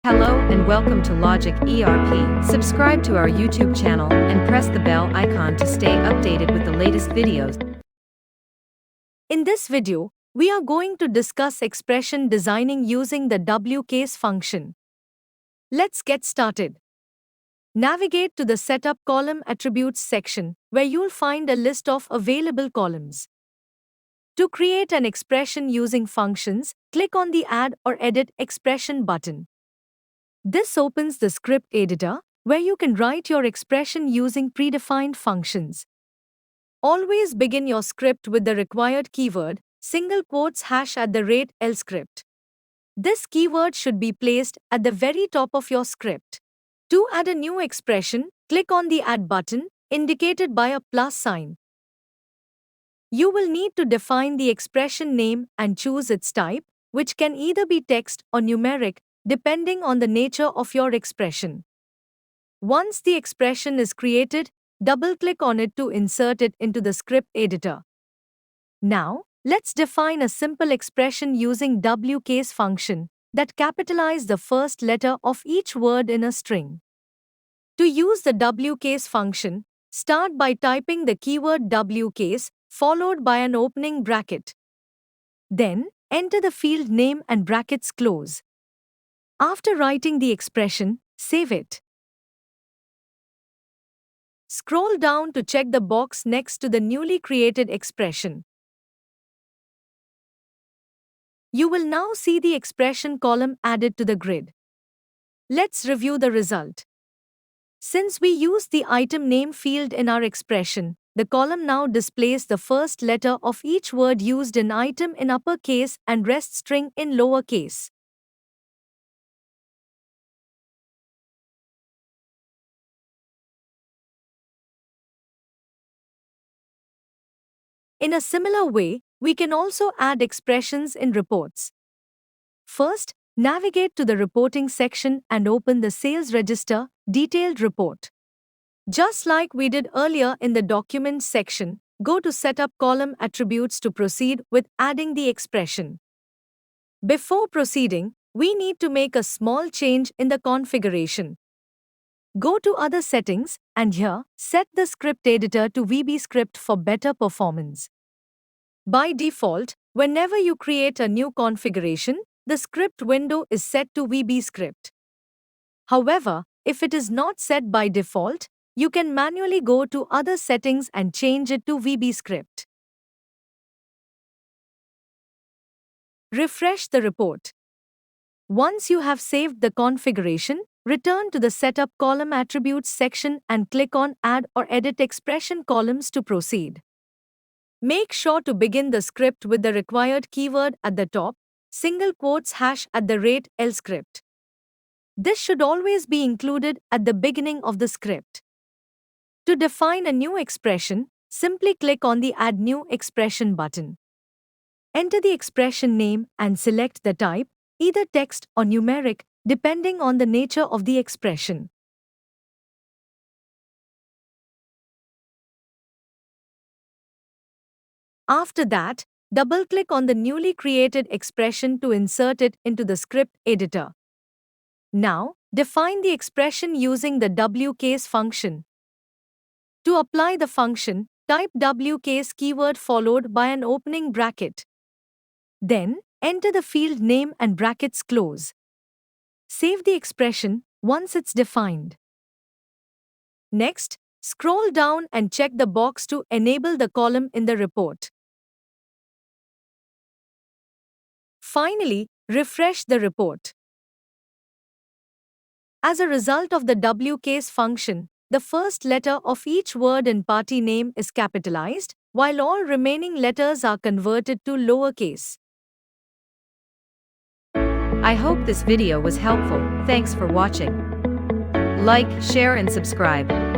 Hello and welcome to Logic ERP. Subscribe to our YouTube channel and press the bell icon to stay updated with the latest videos. In this video, we are going to discuss expression designing using the wcase function. Let's get started. Navigate to the Setup Column Attributes section, where you'll find a list of available columns. To create an expression using functions, click on the Add or Edit Expression button. This opens the script editor, where you can write your expression using predefined functions. Always begin your script with the required keyword, !@lscript. This keyword should be placed at the very top of your script. To add a new expression, click on the Add button, indicated by a plus sign. You will need to define the expression name and choose its type, which can either be text or numeric, depending on the nature of your expression. Once the expression is created, double-click on it to insert it into the script editor. Now, let's define a simple expression using wcase function that capitalize the first letter of each word in a string. To use the wcase function, start by typing the keyword wcase followed by an opening bracket. Then, enter the field name and brackets close. After writing the expression, save it. Scroll down to check the box next to the newly created expression. You will now see the expression column added to the grid. Let's review the result. Since we used the item name field in our expression, the column now displays the first letter of each word used in item in uppercase and rest string in lowercase. In a similar way, we can also add expressions in reports. First, navigate to the reporting section and open the sales register detailed report. Just like we did earlier in the documents section, go to Setup Column Attributes to proceed with adding the expression. Before proceeding, we need to make a small change in the configuration. Go to Other Settings, and here, set the script editor to VBScript for better performance. By default, whenever you create a new configuration, the script window is set to VBScript. However, if it is not set by default, you can manually go to Other Settings and change it to VBScript. Refresh the report. Once you have saved the configuration, return to the Setup Column Attributes section and click on Add or Edit Expression columns to proceed. Make sure to begin the script with the required keyword at the top, !@lscript. This should always be included at the beginning of the script. To define a new expression, simply click on the Add New Expression button. Enter the expression name and select the type, either text or numeric, depending on the nature of the expression. After that, double-click on the newly created expression to insert it into the script editor. Now, define the expression using the wcase function. To apply the function, type wcase keyword followed by an opening bracket. Then, enter the field name and brackets close. Save the expression once it's defined. Next, scroll down and check the box to enable the column in the report. Finally, refresh the report. As a result of the wcase function, the first letter of each word in party name is capitalized, while all remaining letters are converted to lowercase. I hope this video was helpful. Thanks for watching. Like, share and subscribe.